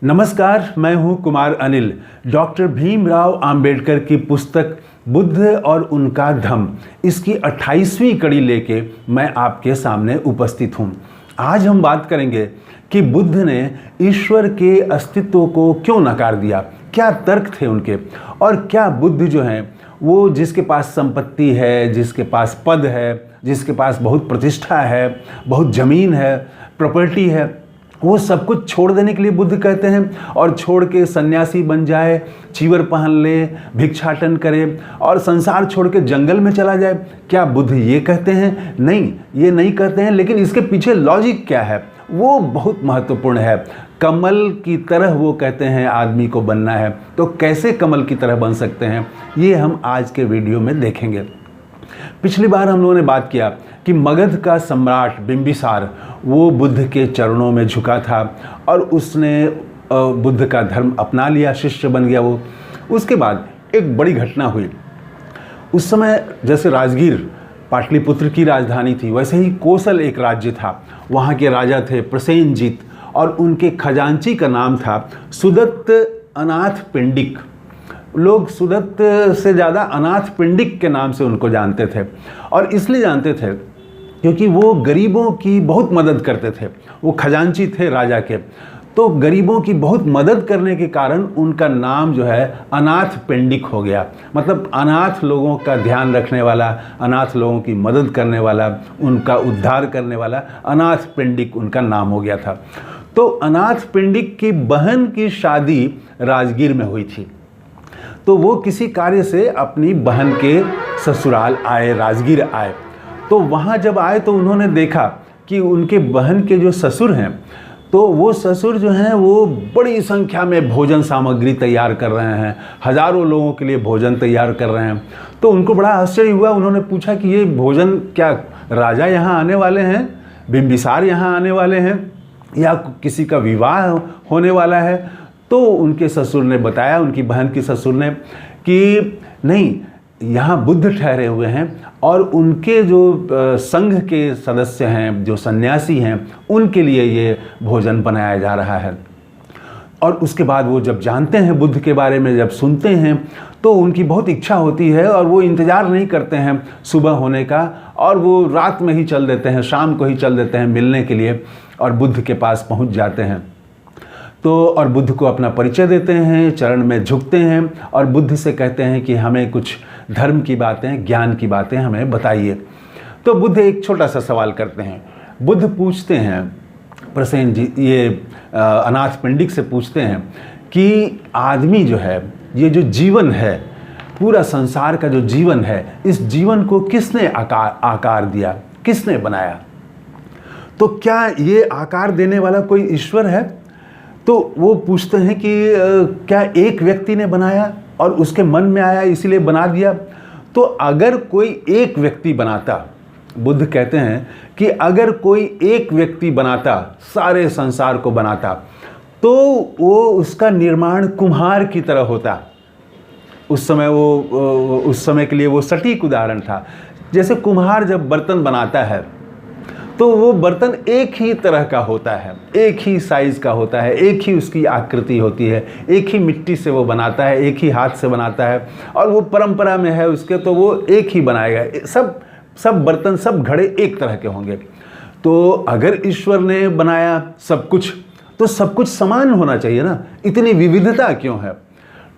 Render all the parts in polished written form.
नमस्कार, मैं हूं कुमार अनिल। डॉक्टर भीमराव अंबेडकर की पुस्तक बुद्ध और उनका धम्म, इसकी 28वीं कड़ी लेके मैं आपके सामने उपस्थित हूं। आज हम बात करेंगे कि बुद्ध ने ईश्वर के अस्तित्व को क्यों नकार दिया, क्या तर्क थे उनके, और क्या बुद्ध जो हैं वो जिसके पास संपत्ति है, जिसके पास पद है, जिसके पास बहुत प्रतिष्ठा है, बहुत ज़मीन है, प्रॉपर्टी है, वो सब कुछ छोड़ देने के लिए बुद्ध कहते हैं और छोड़ के सन्यासी बन जाए, चीवर पहन ले, भिक्षाटन करे और संसार छोड़ के जंगल में चला जाए? क्या बुद्ध ये कहते हैं? नहीं, ये नहीं कहते हैं। लेकिन इसके पीछे लॉजिक क्या है वो बहुत महत्वपूर्ण है। कमल की तरह वो कहते हैं आदमी को बनना है, तो कैसे कमल की तरह बन सकते हैं ये हम आज के वीडियो में देखेंगे। पिछली बार हम लोगों ने बात किया कि मगध का सम्राट बिंबिसार वो बुद्ध के चरणों में झुका था और उसने बुद्ध का धर्म अपना लिया, शिष्य बन गया वो। उसके बाद एक बड़ी घटना हुई। उस समय जैसे राजगीर पाटलिपुत्र की राजधानी थी, वैसे ही कोसल एक राज्य था। वहाँ के राजा थे प्रसेनजीत और उनके खजांची का नाम था सुदत्त अनाथ पिंडिक। लोग सुदत्त से ज़्यादा अनाथ पिंडिक के नाम से उनको जानते थे, और इसलिए जानते थे क्योंकि वो गरीबों की बहुत मदद करते थे। वो खजांची थे राजा के, तो गरीबों की बहुत मदद करने के कारण उनका नाम जो है अनाथ पिंडिक हो गया। मतलब अनाथ लोगों का ध्यान रखने वाला, अनाथ लोगों की मदद करने वाला, उनका उद्धार करने वाला, अनाथ पिंडिक उनका नाम हो गया था। तो अनाथ पिंडिक की बहन की शादी राजगीर में हुई थी, तो वो किसी कार्य से अपनी बहन के ससुराल आए, राजगीर आए। तो वहाँ जब आए तो उन्होंने देखा कि उनके बहन के जो ससुर हैं, तो वो ससुर जो हैं वो बड़ी संख्या में भोजन सामग्री तैयार कर रहे हैं, हज़ारों लोगों के लिए भोजन तैयार कर रहे हैं। तो उनको बड़ा आश्चर्य हुआ। उन्होंने पूछा कि ये भोजन क्या राजा यहाँ आने वाले हैं, बिंबिसार यहाँ आने वाले हैं, या किसी का विवाह होने वाला है? तो उनके ससुर ने बताया, उनकी बहन की ससुर ने, कि नहीं, यहाँ बुद्ध ठहरे हुए हैं और उनके जो संघ के सदस्य हैं, जो सन्यासी हैं, उनके लिए ये भोजन बनाया जा रहा है। और उसके बाद वो जब जानते हैं बुद्ध के बारे में, जब सुनते हैं, तो उनकी बहुत इच्छा होती है और वो इंतज़ार नहीं करते हैं सुबह होने का, और वो रात में ही चल देते हैं, शाम को ही चल देते हैं मिलने के लिए, और बुद्ध के पास पहुँच जाते हैं। तो और बुद्ध को अपना परिचय देते हैं, चरण में झुकते हैं और बुद्ध से कहते हैं कि हमें कुछ धर्म की बातें, ज्ञान की बातें हमें बताइए। तो बुद्ध एक छोटा सा सवाल करते हैं। बुद्ध पूछते हैं प्रसेन जी, ये अनाथ पिंडिक से पूछते हैं कि आदमी जो है, ये जो जीवन है, पूरा संसार का जो जीवन है, इस जीवन को किसने आकार दिया, किसने बनाया? तो क्या ये आकार देने वाला कोई ईश्वर है? तो वो पूछते हैं कि क्या एक व्यक्ति ने बनाया और उसके मन में आया इसलिए बना दिया? तो अगर कोई एक व्यक्ति बनाता, बुद्ध कहते हैं कि अगर कोई एक व्यक्ति बनाता, सारे संसार को बनाता, तो वो उसका निर्माण कुम्हार की तरह होता। उस समय के लिए वो सटीक उदाहरण था। जैसे कुम्हार जब बर्तन बनाता है तो वो बर्तन एक ही तरह का होता है, एक ही साइज़ का होता है, एक ही उसकी आकृति होती है, एक ही मिट्टी से वो बनाता है, एक ही हाथ से बनाता है, और वो परंपरा में है उसके, तो वो एक ही बनाएगा। सब बर्तन, सब घड़े एक तरह के होंगे। तो अगर ईश्वर ने बनाया सब कुछ, तो सब कुछ समान होना चाहिए ना, इतनी विविधता क्यों है?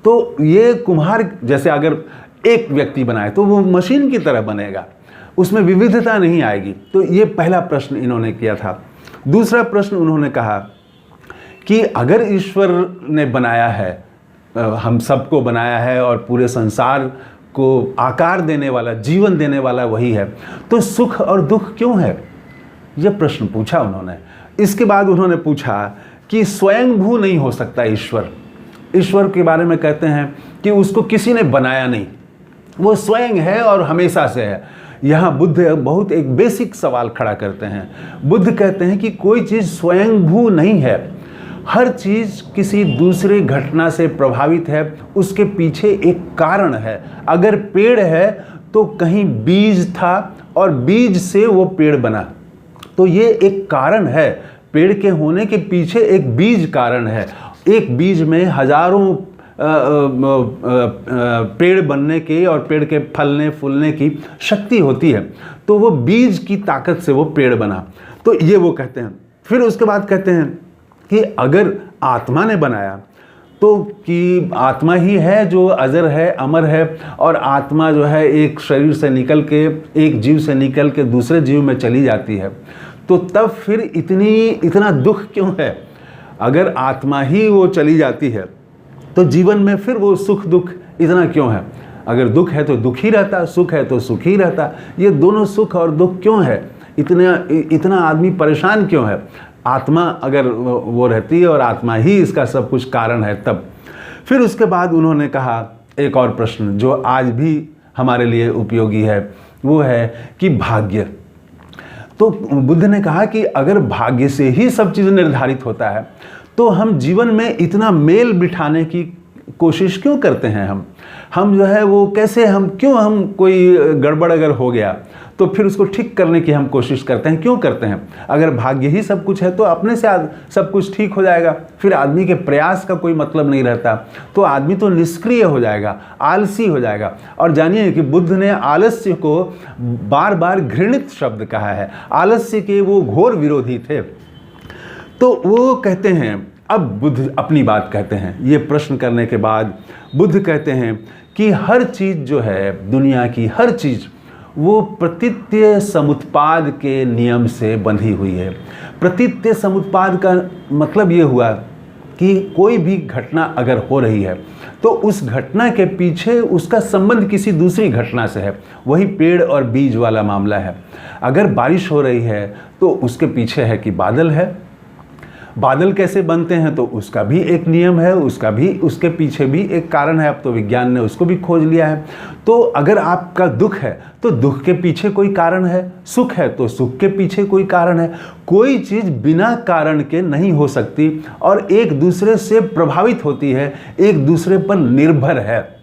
तो ये कुम्हार जैसे अगर एक व्यक्ति बनाए तो वो मशीन की तरह बनेगा, उसमें विविधता नहीं आएगी। तो ये पहला प्रश्न इन्होंने किया था। दूसरा प्रश्न उन्होंने कहा कि अगर ईश्वर ने बनाया है, हम सबको बनाया है और पूरे संसार को आकार देने वाला, जीवन देने वाला वही है, तो सुख और दुख क्यों है? यह प्रश्न पूछा उन्होंने। इसके बाद उन्होंने पूछा कि स्वयंभू नहीं हो सकता ईश्वर। ईश्वर के बारे में कहते हैं कि उसको किसी ने बनाया नहीं, वो स्वयं है और हमेशा से है। यहाँ बुद्ध बहुत एक बेसिक सवाल खड़ा करते हैं। बुद्ध कहते हैं कि कोई चीज़ स्वयंभू नहीं है, हर चीज़ किसी दूसरे घटना से प्रभावित है, उसके पीछे एक कारण है। अगर पेड़ है तो कहीं बीज था और बीज से वो पेड़ बना, तो ये एक कारण है। पेड़ के होने के पीछे एक बीज कारण है। एक बीज में हजारों पेड़ बनने की और पेड़ के फलने फूलने की शक्ति होती है। तो वो बीज की ताकत से वो पेड़ बना। तो ये वो कहते हैं। फिर उसके बाद कहते हैं कि अगर आत्मा ने बनाया तो कि आत्मा ही है जो अजर है, अमर है, और आत्मा जो है एक शरीर से निकल के, एक जीव से निकल के दूसरे जीव में चली जाती है, तो तब फिर इतना दुख क्यों है? अगर आत्मा ही वो चली जाती है तो जीवन में फिर वो सुख दुख इतना क्यों है? अगर दुख है तो दुख ही रहता, सुख है तो सुख ही रहता। ये दोनों सुख और दुख क्यों है? इतना आदमी परेशान क्यों है? आत्मा अगर वो रहती है और आत्मा ही इसका सब कुछ कारण है तब। फिर उसके बाद उन्होंने कहा एक और प्रश्न जो आज भी हमारे लिए उपयोगी है, वो है कि भाग्य। तो बुद्ध ने कहा कि अगर भाग्य से ही सब चीज़ निर्धारित होता है तो हम जीवन में इतना मेल बिठाने की कोशिश क्यों करते हैं? हम जो है वो कैसे, हम कोई गड़बड़ अगर हो गया तो फिर उसको ठीक करने की हम कोशिश करते हैं, क्यों करते हैं? अगर भाग्य ही सब कुछ है तो अपने से सब कुछ ठीक हो जाएगा, फिर आदमी के प्रयास का कोई मतलब नहीं रहता, तो आदमी तो निष्क्रिय हो जाएगा, आलसी हो जाएगा। और जानिए कि बुद्ध ने आलस्य को बार बार घृणित शब्द कहा है, आलस्य के वो घोर विरोधी थे। तो वो कहते हैं, अब बुद्ध अपनी बात कहते हैं, ये प्रश्न करने के बाद बुद्ध कहते हैं कि हर चीज़ जो है, दुनिया की हर चीज़, वो प्रतीत्य समुत्पाद के नियम से बंधी हुई है। प्रतीत्य समुत्पाद का मतलब ये हुआ कि कोई भी घटना अगर हो रही है तो उस घटना के पीछे उसका संबंध किसी दूसरी घटना से है। वही पेड़ और बीज वाला मामला है। अगर बारिश हो रही है तो उसके पीछे है कि बादल है। बादल कैसे बनते हैं तो उसका भी एक नियम है, उसके पीछे भी एक कारण है। अब तो विज्ञान ने उसको भी खोज लिया है। तो अगर आपका दुख है तो दुख के पीछे कोई कारण है, सुख है तो सुख के पीछे कोई कारण है। कोई चीज़ बिना कारण के नहीं हो सकती और एक दूसरे से प्रभावित होती है, एक दूसरे पर निर्भर है।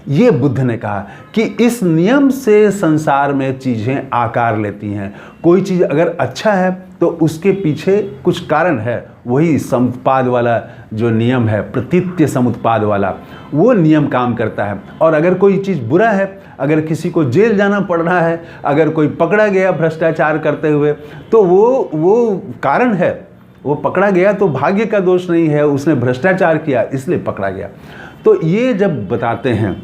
ये बुद्ध ने कहा कि इस नियम से संसार में चीज़ें आकार लेती हैं। कोई चीज़ अगर अच्छा है तो उसके पीछे कुछ कारण है, वही समुत्पाद वाला जो नियम है, प्रतीत्य समुत्पाद वाला, वो नियम काम करता है। और अगर कोई चीज़ बुरा है, अगर किसी को जेल जाना पड़ रहा है, अगर कोई पकड़ा गया भ्रष्टाचार करते हुए, तो वो कारण है, वो पकड़ा गया तो भाग्य का दोष नहीं है, उसने भ्रष्टाचार किया इसलिए पकड़ा गया। तो ये जब बताते हैं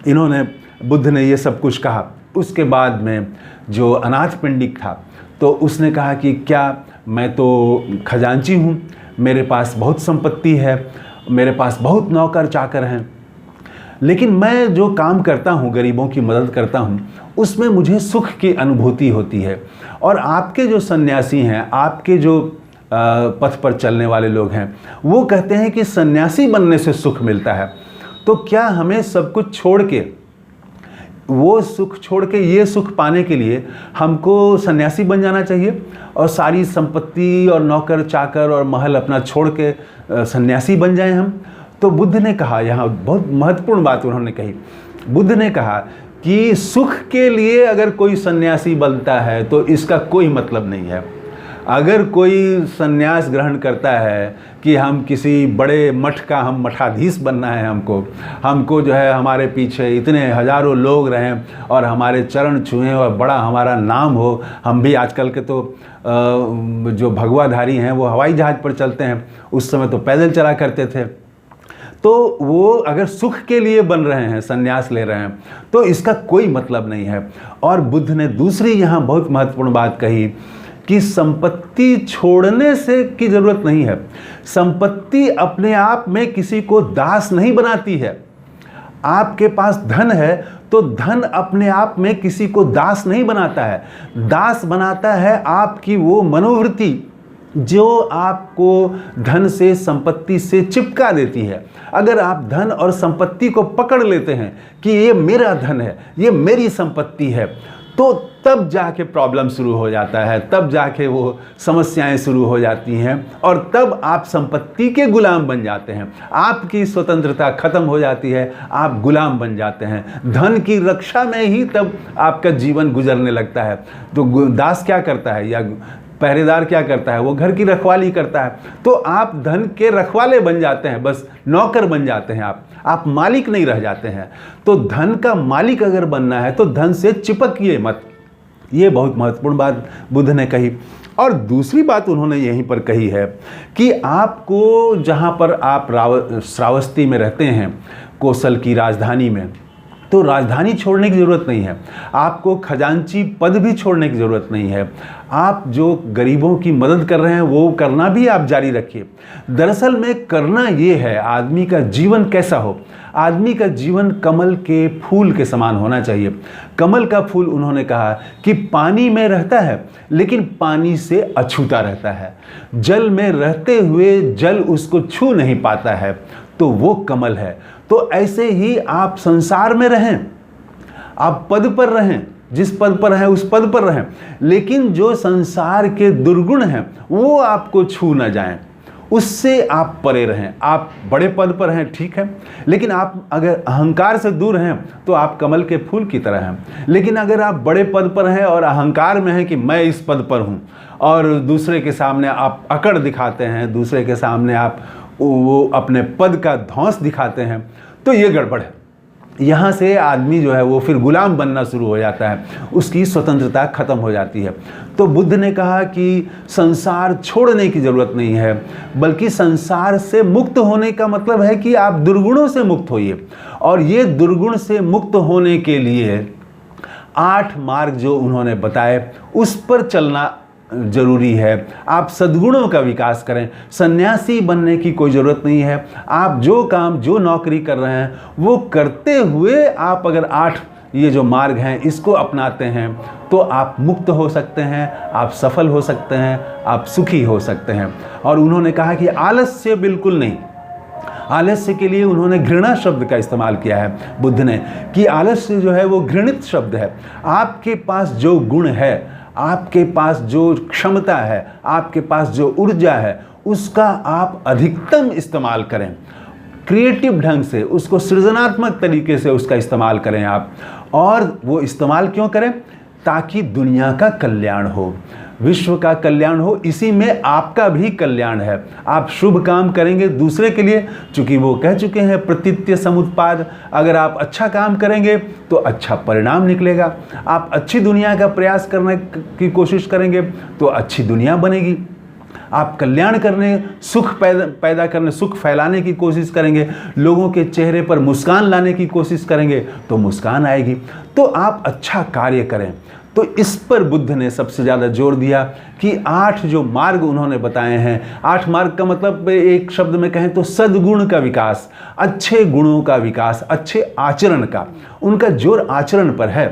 इन्होंने, बुद्ध ने ये सब कुछ कहा, उसके बाद में जो अनाथ पिंडिक था तो उसने कहा कि क्या मैं तो खजांची हूँ, मेरे पास बहुत संपत्ति है, मेरे पास बहुत नौकर चाकर हैं, लेकिन मैं जो काम करता हूँ, गरीबों की मदद करता हूँ, उसमें मुझे सुख की अनुभूति होती है। और आपके जो सन्यासी हैं, आपके जो पथ पर चलने वाले लोग हैं, वो कहते हैं कि सन्यासी बनने से सुख मिलता है। तो क्या हमें सब कुछ छोड़ के, वो सुख छोड़ के ये सुख पाने के लिए हमको सन्यासी बन जाना चाहिए और सारी संपत्ति और नौकर चाकर और महल अपना छोड़ के सन्यासी बन जाएं हम? तो बुद्ध ने कहा, यहाँ बहुत महत्वपूर्ण बात उन्होंने कही, बुद्ध ने कहा कि सुख के लिए अगर कोई सन्यासी बनता है तो इसका कोई मतलब नहीं है। अगर कोई सन्यास ग्रहण करता है कि हम किसी बड़े मठ का, हम मठाधीश बनना है, हमको जो है हमारे पीछे इतने हजारों लोग रहें और हमारे चरण छुएं और बड़ा हमारा नाम हो, हम भी आजकल के तो जो भगवाधारी हैं वो हवाई जहाज़ पर चलते हैं, उस समय तो पैदल चला करते थे। तो वो अगर सुख के लिए बन रहे हैं, सन्यास ले रहे हैं, तो इसका कोई मतलब नहीं है। और बुद्ध ने दूसरी यहाँ बहुत महत्वपूर्ण बात कही कि संपत्ति छोड़ने से की जरूरत नहीं है। संपत्ति अपने आप में किसी को दास नहीं बनाती है। आपके पास धन है तो धन अपने आप में किसी को दास नहीं बनाता है। दास बनाता है आपकी वो मनोवृत्ति जो आपको धन से, संपत्ति से चिपका देती है। अगर आप धन और संपत्ति को पकड़ लेते हैं कि ये मेरा धन है, ये मेरी संपत्ति है, तो तब जाके प्रॉब्लम शुरू हो जाता है, तब जाके वो समस्याएं शुरू हो जाती हैं और तब आप संपत्ति के गुलाम बन जाते हैं। आपकी स्वतंत्रता खत्म हो जाती है, आप गुलाम बन जाते हैं। धन की रक्षा में ही तब आपका जीवन गुजरने लगता है। तो दास क्या करता है, या पहरेदार क्या करता है? वो घर की रखवाली करता है। तो आप धन के रखवाले बन जाते हैं, बस नौकर बन जाते हैं आप मालिक नहीं रह जाते हैं। तो धन का मालिक अगर बनना है तो धन से चिपकिए मत। ये बहुत महत्वपूर्ण बात बुद्ध ने कही। और दूसरी बात उन्होंने यहीं पर कही है कि आपको जहाँ पर आप श्रावस्ती में रहते हैं, कोसल की राजधानी में, तो राजधानी छोड़ने की ज़रूरत नहीं है। आपको खजांची पद भी छोड़ने की ज़रूरत नहीं है। आप जो गरीबों की मदद कर रहे हैं वो करना भी आप जारी रखिए। दरअसल में करना ये है, आदमी का जीवन कैसा हो? आदमी का जीवन कमल के फूल के समान होना चाहिए। कमल का फूल उन्होंने कहा कि पानी में रहता है लेकिन पानी से अछूता रहता है। जल में रहते हुए जल उसको छू नहीं पाता है, तो वो कमल है। तो ऐसे ही आप संसार में रहें, आप पद पर रहें, जिस पद पर हैं उस पद पर रहें, लेकिन जो संसार के दुर्गुण हैं वो आपको छू न जाएं, उससे आप परे रहें। आप बड़े पद पर हैं, ठीक है, लेकिन आप अगर अहंकार से दूर हैं तो आप कमल के फूल की तरह हैं। लेकिन अगर आप बड़े पद पर हैं और अहंकार में हैं कि मैं इस पद पर हूं, और दूसरे के सामने आप अकड़ दिखाते हैं, दूसरे के सामने आप वो अपने पद का धौंस दिखाते हैं, तो ये गड़बड़ है। यहाँ से आदमी जो है वो फिर गुलाम बनना शुरू हो जाता है, उसकी स्वतंत्रता खत्म हो जाती है। तो बुद्ध ने कहा कि संसार छोड़ने की ज़रूरत नहीं है, बल्कि संसार से मुक्त होने का मतलब है कि आप दुर्गुणों से मुक्त होइए। और ये दुर्गुण से मुक्त होने के लिए 8 मार्ग जो उन्होंने बताए उस पर चलना जरूरी है। आप सद्गुणों का विकास करें। सन्यासी बनने की कोई ज़रूरत नहीं है। आप जो काम, जो नौकरी कर रहे हैं वो करते हुए आप अगर 8 ये जो मार्ग हैं इसको अपनाते हैं तो आप मुक्त हो सकते हैं, आप सफल हो सकते हैं, आप सुखी हो सकते हैं। और उन्होंने कहा कि आलस्य बिल्कुल नहीं। आलस्य के लिए उन्होंने घृणा शब्द का इस्तेमाल किया है बुद्ध ने, कि आलस्य जो है वो घृणित शब्द है। आपके पास जो गुण है, आपके पास जो क्षमता है, आपके पास जो ऊर्जा है, उसका आप अधिकतम इस्तेमाल करें। क्रिएटिव ढंग से उसको, सृजनात्मक तरीके से उसका इस्तेमाल करें आप। और वो इस्तेमाल क्यों करें? ताकि दुनिया का कल्याण हो, विश्व का कल्याण हो। इसी में आपका भी कल्याण है। आप शुभ काम करेंगे दूसरे के लिए, चूंकि वो कह चुके हैं प्रतीत्य समुत्पाद। अगर आप अच्छा काम करेंगे तो अच्छा परिणाम निकलेगा। आप अच्छी दुनिया का प्रयास करने की कोशिश करेंगे तो अच्छी दुनिया बनेगी। आप कल्याण करने, सुख पैदा करने, सुख फैलाने की कोशिश करेंगे, लोगों के चेहरे पर मुस्कान लाने की कोशिश करेंगे तो मुस्कान आएगी। तो आप अच्छा कार्य करें। तो इस पर बुद्ध ने सबसे ज़्यादा जोर दिया कि 8 जो मार्ग उन्होंने बताए हैं, 8 मार्ग का मतलब एक शब्द में कहें तो सद्गुण का विकास, अच्छे गुणों का विकास, अच्छे आचरण का। उनका जोर आचरण पर है।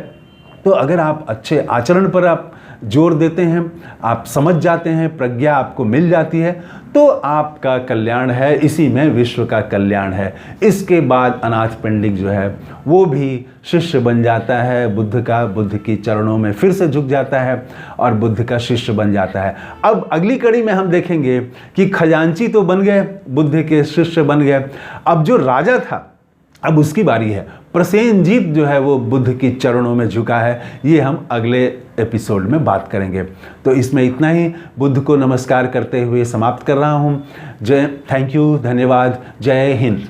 तो अगर आप अच्छे आचरण पर आप जोर देते हैं, आप समझ जाते हैं, प्रज्ञा आपको मिल जाती है, तो आपका कल्याण है। इसी में विश्व का कल्याण है। इसके बाद अनाथ पिंडिक जो है वो भी शिष्य बन जाता है बुद्ध का, बुद्ध की चरणों में फिर से झुक जाता है और बुद्ध का शिष्य बन जाता है। अब अगली कड़ी में हम देखेंगे कि खजांची तो बन गए, बुद्ध के शिष्य बन गए। अब जो राजा था, अब उसकी बारी है। प्रसेनजीत जो है वो बुद्ध की चरणों में झुका है। ये हम अगले एपिसोड में बात करेंगे। तो इसमें इतना ही। बुद्ध को नमस्कार करते हुए समाप्त कर रहा हूँ। थैंक यू, धन्यवाद, जय हिंद।